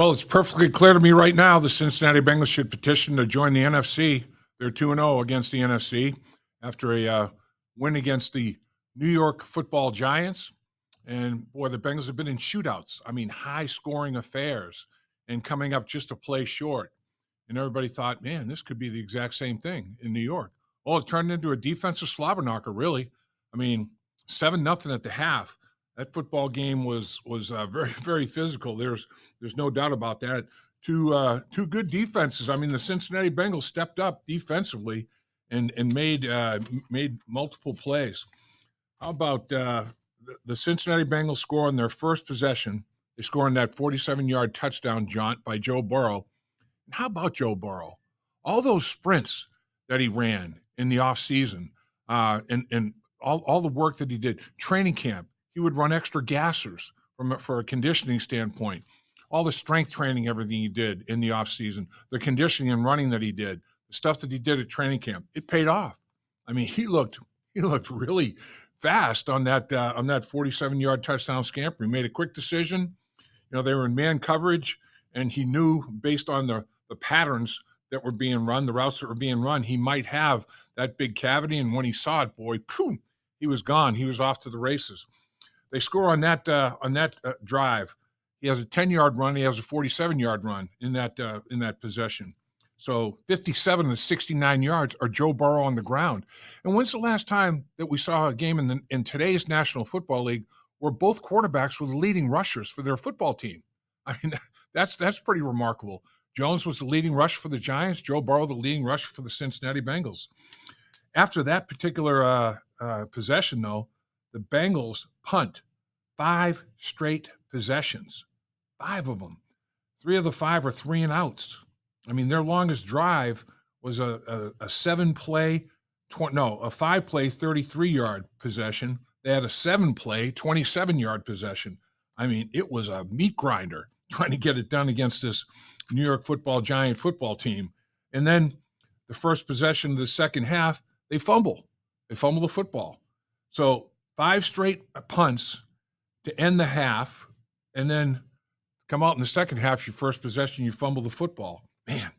Well, it's perfectly clear to me right now the Cincinnati Bengals should petition to join the NFC. They're 2-0 against the NFC after a win against the New York Football Giants. And boy, the Bengals have been in shootouts. I mean, high-scoring affairs and coming up just a play short. And everybody thought, man, this could be the exact same thing in New York. Well, it turned into a defensive slobber knocker, really. I mean, 7-0 at the half. That football game was very, very physical. There's no doubt about that. Two good defenses. I mean, the Cincinnati Bengals stepped up defensively and made multiple plays. How about the Cincinnati Bengals score on their first possession? They score on that 47-yard touchdown jaunt by Joe Burrow. And how about Joe Burrow? All those sprints that he ran in the offseason and all the work that he did, training camp, he would run extra gassers for a conditioning standpoint. All the strength training, everything he did in the offseason, the conditioning and running that he did, the stuff that he did at training camp, it paid off. I mean, he looked really fast on that 47-yard touchdown scamper. He made a quick decision. You know, they were in man coverage, and he knew based on the patterns that were being run, the routes that were being run, he might have that big cavity. And when he saw it, boy, boom, he was gone. He was off to the races. They score on that drive. He has a 10-yard run. He has a 47-yard run in that possession. So 57 to 69 yards are Joe Burrow on the ground. And when's the last time that we saw a game in today's National Football League where both quarterbacks were the leading rushers for their football team? I mean, that's pretty remarkable. Jones was the leading rusher for the Giants. Joe Burrow, the leading rusher for the Cincinnati Bengals. After that particular possession, though, the Bengals punt 5 straight possessions, 5 of them. 3 of the 5 are 3-and-outs. I mean, their longest drive was a 7-play, a 5-play, 33-yard possession. They had a 7-play, 27-yard possession. I mean, it was a meat grinder trying to get it done against this New York Football Giant football team. And then the first possession of the second half, they fumble. They fumble the football. So 5 straight punts to end the half, and then come out in the second half, your first possession, you fumble the football. Man,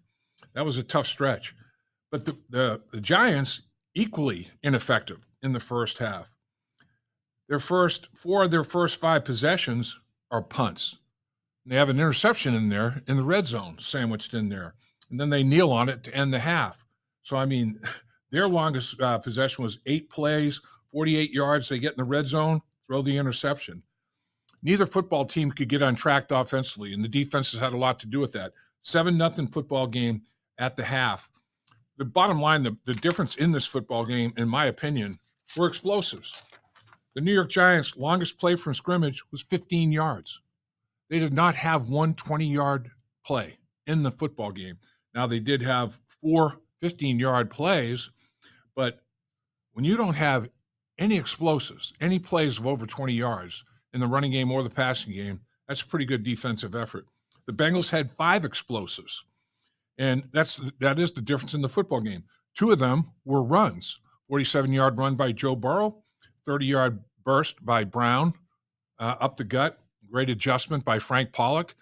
that was a tough stretch. But the Giants, equally ineffective in the first half. Four of their first 5 possessions are punts. And they have an interception in there in the red zone sandwiched in there. And then they kneel on it to end the half. So, I mean, their longest possession was 8 plays, 48 yards. They get in the red zone, throw the interception. Neither football team could get on track offensively, and the defenses had a lot to do with that. 7-0 football game at the half. The bottom line, the difference in this football game, in my opinion, were explosives. The New York Giants' longest play from scrimmage was 15 yards. They did not have one 20-yard play in the football game. Now, they did have 4 15-yard plays, but when you don't have any explosives, any plays of over 20 yards in the running game or the passing game, that's a pretty good defensive effort. The Bengals had 5 explosives, and that is the difference in the football game. 2 of them were runs, 47-yard run by Joe Burrow, 30-yard burst by Brown up the gut, great adjustment by Frank Pollock.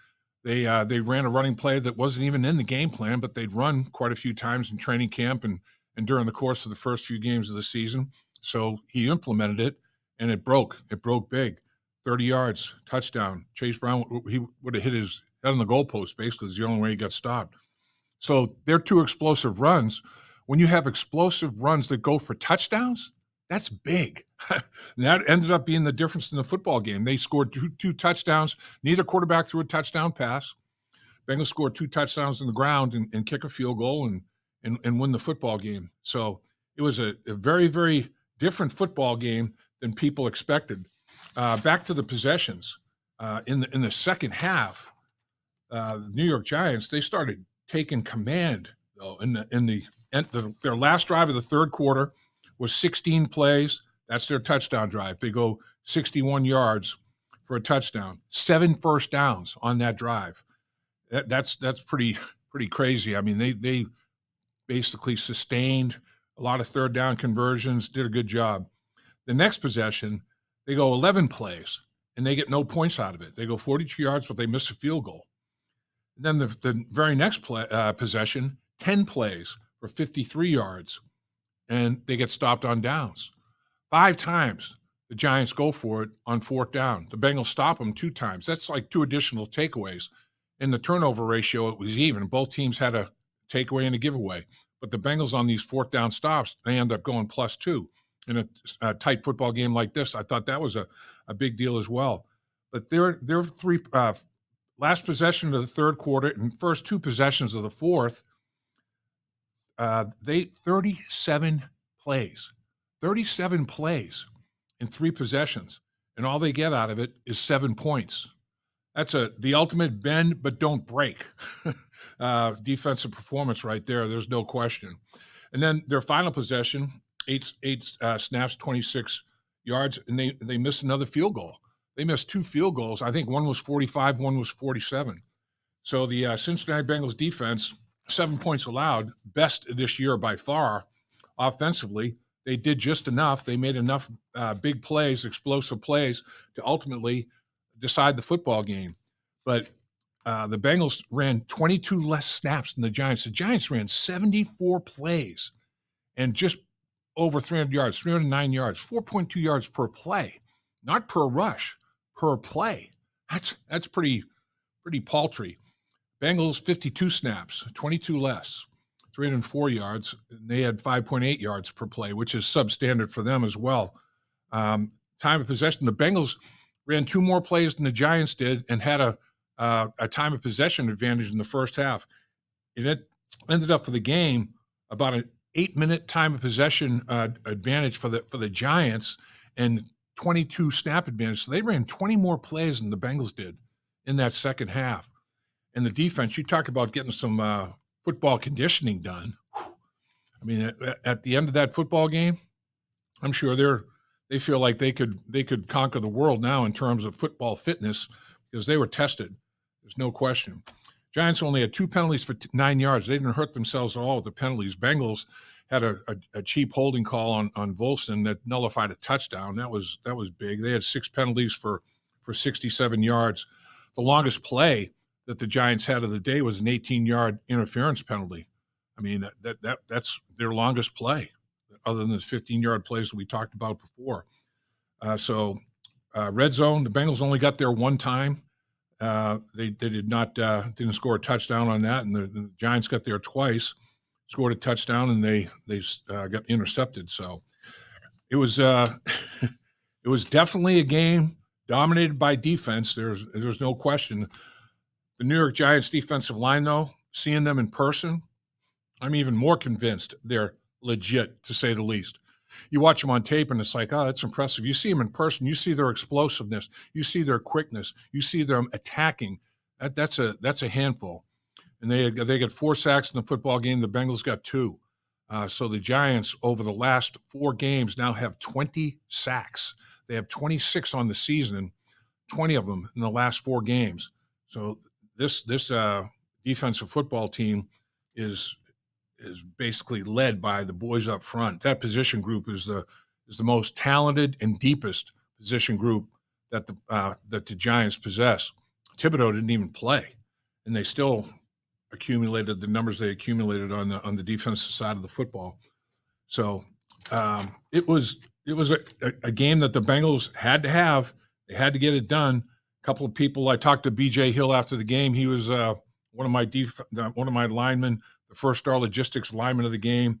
They ran a running play that wasn't even in the game plan, but they'd run quite a few times in training camp and during the course of the first few games of the season. So he implemented it, and it broke. It broke big. 30 yards, touchdown. Chase Brown, he would have hit his head on the goalpost, basically. Is the only way he got stopped. So they're 2 explosive runs. When you have explosive runs that go for touchdowns, that's big. And that ended up being the difference in the football game. They scored two touchdowns. Neither quarterback threw a touchdown pass. Bengals scored 2 touchdowns on the ground and kick a field goal and win the football game. So it was a very, very different football game than people expected. Back to the possessions. In the second half, the New York Giants, they started taking command, though. Their last drive of the third quarter was 16 plays. That's their touchdown drive. They go 61 yards for a touchdown. 7 first downs on that drive. That's pretty crazy. I mean, they basically sustained a lot of third down conversions, did a good job. The next possession, they go 11 plays, and they get no points out of it. They go 42 yards, but they miss a field goal. And then the very next possession, 10 plays for 53 yards, and they get stopped on downs. 5 times the Giants go for it on 4th down. The Bengals stop them 2 times. That's like 2 additional takeaways. In the turnover ratio, it was even. Both teams had a takeaway and a giveaway. But the Bengals on these 4th down stops, they end up going +2. In a tight football game like this, I thought that was a big deal as well. But their 3 last possession of the third quarter and first 2 possessions of the fourth, they 37 plays. 37 plays in 3 possessions, and all they get out of it is 7 points. That's the ultimate bend but don't break defensive performance right there. There's no question. And then their final possession, eight snaps, 26 yards, and they missed another field goal. They missed 2 field goals. I think one was 45, one was 47. So the Cincinnati Bengals defense, 7 points allowed, best this year by far. Offensively, they did just enough. They made enough big plays, explosive plays, to ultimately decide the football game. But the Bengals ran 22 less snaps than the Giants. The Giants ran 74 plays and just over 300 yards, 309 yards, 4.2 yards per play, not per rush, per play. That's pretty paltry. Bengals 52 snaps, 22 less, 304 yards. And they had 5.8 yards per play, which is substandard for them as well. Time of possession, the Bengals ran 2 more plays than the Giants did and had a time of possession advantage in the first half. It ended up for the game about an 8-minute time of possession advantage for the Giants and 22 snap advantage. So they ran 20 more plays than the Bengals did in that second half. And the defense, you talk about getting some football conditioning done. Whew. I mean, at the end of that football game, I'm sure they feel like they could conquer the world now in terms of football fitness because they were tested. There's no question. Giants only had 2 penalties for 9 yards. They didn't hurt themselves at all with the penalties. Bengals had a cheap holding call on Volston that nullified a touchdown. That was big. They had 6 penalties for 67 yards. The longest play that the Giants had of the day was an 18-yard interference penalty. I mean, that's their longest play, other than the 15-yard plays that we talked about before. Red zone, the Bengals only got there 1 time. They didn't score a touchdown on that, and the Giants got there twice, scored a touchdown, and they got intercepted. So it was it was definitely a game dominated by defense. There's no question. The New York Giants defensive line, though, seeing them in person, I'm even more convinced they're legit, to say the least. You watch them on tape, and it's like, oh, that's impressive. You see them in person, you see their explosiveness, you see their quickness, you see them attacking. That's a handful. And they got 4 sacks in the football game. The Bengals got 2. So the Giants, over the last 4 games, now have 20 sacks. They have 26 on the season, and 20 of them in the last 4 games. So this defensive football team is basically led by the boys up front. That position group is the most talented and deepest position group that the Giants possess. Thibodeau didn't even play, and they still accumulated the numbers they accumulated on the defensive side of the football. So it was a game that the Bengals had to have. They had to get it done. A couple of people, I talked to B.J. Hill after the game. He was one of my linemen, the first-star logistics lineman of the game.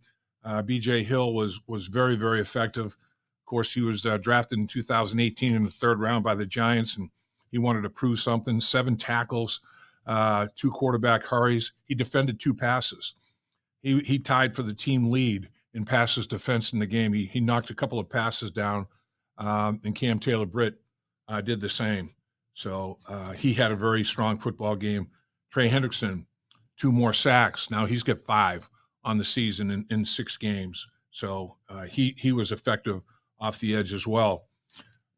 B.J. Hill was very, very effective. Of course, he was drafted in 2018 in the 3rd round by the Giants, and he wanted to prove something. 7 tackles, 2 quarterback hurries. He defended 2 passes. He tied for the team lead in passes defense in the game. He knocked a couple of passes down, and Cam Taylor-Britt did the same. So he had a very strong football game. Trey Hendrickson, 2 more sacks. Now he's got 5 on the season in 6 games. So he was effective off the edge as well.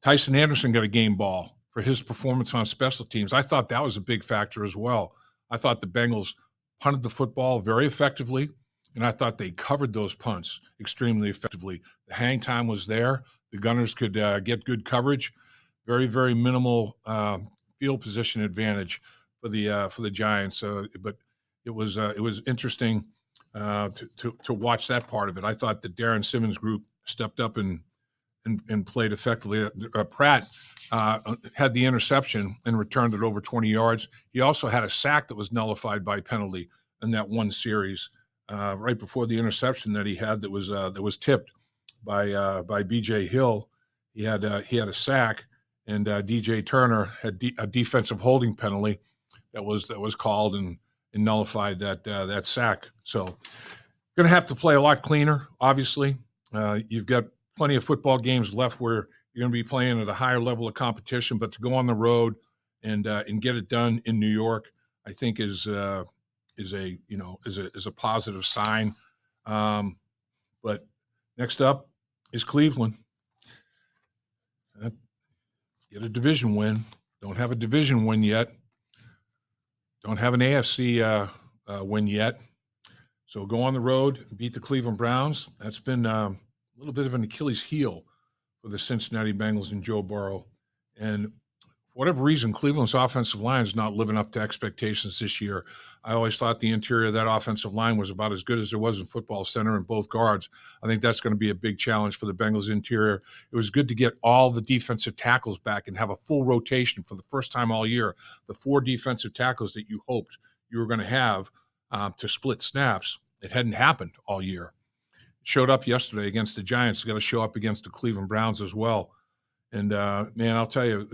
Tyson Anderson got a game ball for his performance on special teams. I thought that was a big factor as well. I thought the Bengals punted the football very effectively, and I thought they covered those punts extremely effectively. The hang time was there. The Gunners could get good coverage. Very, very minimal field position advantage. for the Giants. But it was interesting to watch that part of it. I thought the Darren Simmons group stepped up and played effectively. Pratt had the interception and returned it over 20 yards. He also had a sack that was nullified by penalty in that one series right before the interception that he had that was tipped by B.J. Hill. He had a sack, and D.J. Turner had a defensive holding penalty that was called and nullified that sack. So, going to have to play a lot cleaner. Obviously, you've got plenty of football games left where you're going to be playing at a higher level of competition, but to go on the road and get it done in New York, I think is a positive sign. But next up is Cleveland. Get a division win. Don't have a division win yet. Don't have an AFC win yet. So go on the road, beat the Cleveland Browns. That's been a little bit of an Achilles heel for the Cincinnati Bengals and Joe Burrow. And for whatever reason, Cleveland's offensive line is not living up to expectations this year. I always thought the interior of that offensive line was about as good as there was in football, center and both guards. I think that's going to be a big challenge for the Bengals interior. It was good to get all the defensive tackles back and have a full rotation for the first time all year. The 4 defensive tackles that you hoped you were going to have to split snaps, it hadn't happened all year. It showed up yesterday against the Giants. It's got to show up against the Cleveland Browns as well. And, man, I'll tell you,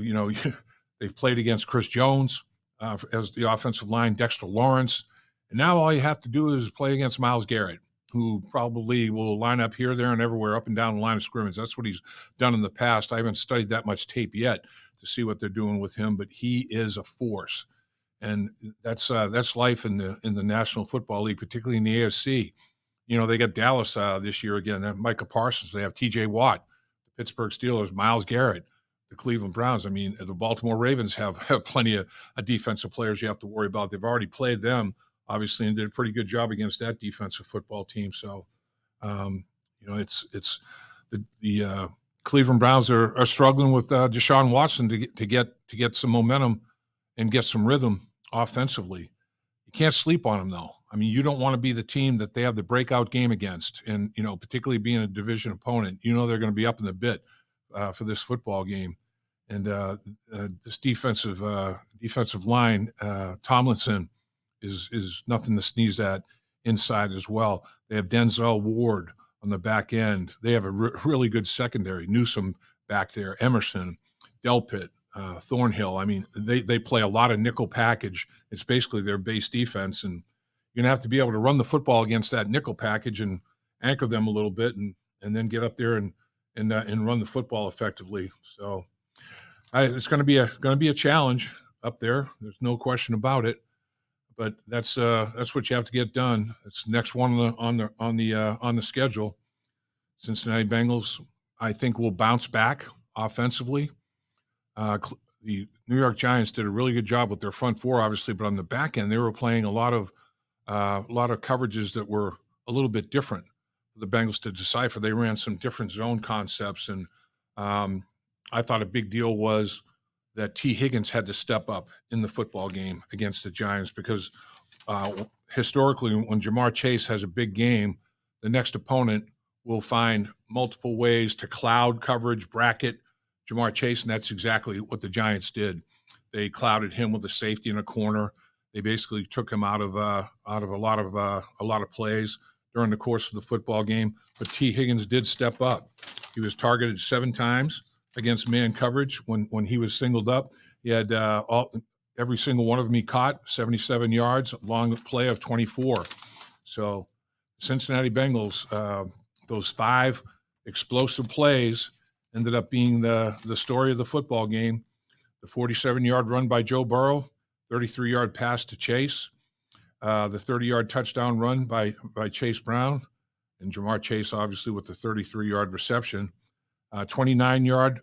they've played against Chris Jones as the offensive line, Dexter Lawrence. And now all you have to do is play against Myles Garrett, who probably will line up here, there, and everywhere up and down the line of scrimmage. That's what he's done in the past. I haven't studied that much tape yet to see what they're doing with him, but he is a force. And that's life in the National Football League, particularly in the AFC. They got Dallas this year again. They have Micah Parsons. They have T.J. Watt, the Pittsburgh Steelers, Myles Garrett, the Cleveland Browns. I mean, the Baltimore Ravens have plenty of defensive players you have to worry about. They've already played them, obviously, and did a pretty good job against that defensive football team. So, it's the Cleveland Browns are struggling with Deshaun Watson to get some momentum and get some rhythm offensively. You can't sleep on them, though. I mean, you don't want to be the team that they have the breakout game against, and particularly being a division opponent. They're going to be up in the bit for this football game, and this defensive line, Tomlinson is nothing to sneeze at inside as well. They have Denzel Ward on the back end. They have a really good secondary. Newsome back there, Emerson, Delpit, Thornhill. I mean, they play a lot of nickel package. It's basically their base defense, and you're going to have to be able to run the football against that nickel package and anchor them a little bit and then get up there and run the football effectively. So it's going to be a challenge up there. There's no question about it. But that's what you have to get done. It's the next one on the schedule. Cincinnati Bengals, I think, will bounce back offensively. The New York Giants did a really good job with their front four, obviously, but on the back end, they were playing a lot of coverages that were a little bit different for the Bengals to decipher. They ran some different zone concepts, and I thought a big deal was that T. Higgins had to step up in the football game against the Giants because historically, when Jamar Chase has a big game, the next opponent will find multiple ways to cloud coverage, bracket Jamar Chase, and that's exactly what the Giants did. They clouded him with a safety in a corner. They basically took him out of a lot of plays during the course of the football game. But T. Higgins did step up. He was targeted 7 times against man coverage when he was singled up. He had every single one of them he caught, 77 yards, long play of 24. So Cincinnati Bengals, those 5 explosive plays ended up being the story of the football game. The 47-yard run by Joe Burrow, 33-yard pass to Chase, the 30-yard touchdown run by Chase Brown, and Jamar Chase obviously with the 33-yard reception. 29-yard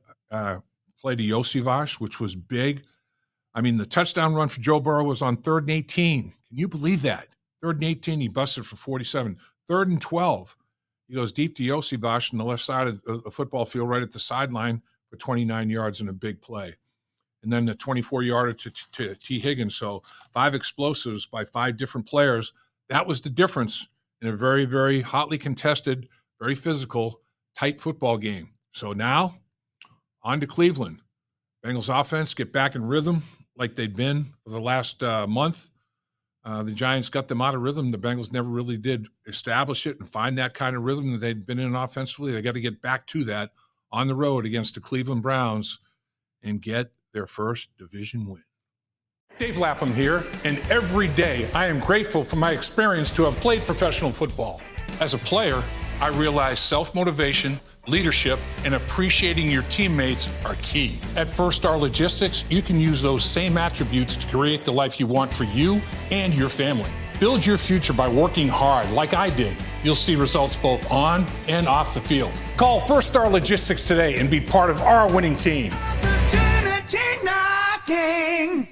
play to Yosivas, which was big. I mean, the touchdown run for Joe Burrow was on 3rd and 18. Can you believe that? 3rd and 18, he busted for 47. 3rd and 12, he goes deep to Yosivas on the left side of the football field right at the sideline for 29 yards and a big play. and then the 24-yarder to T. Higgins. So 5 explosives by 5 different players. That was the difference in a very, very hotly contested, very physical, tight football game. So now, on to Cleveland. Bengals offense get back in rhythm like they'd been for the last month. The Giants got them out of rhythm. The Bengals never really did establish it and find that kind of rhythm that they'd been in offensively. They got to get back to that on the road against the Cleveland Browns and get their first division win. Dave Lapham here, and every day I am grateful for my experience to have played professional football. As a player, I realize self-motivation, leadership, and appreciating your teammates are key. At First Star Logistics, you can use those same attributes to create the life you want for you and your family. Build your future by working hard like I did. You'll see results both on and off the field. Call First Star Logistics today and be part of our winning team. Opportunity knocking.